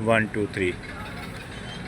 123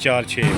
4.6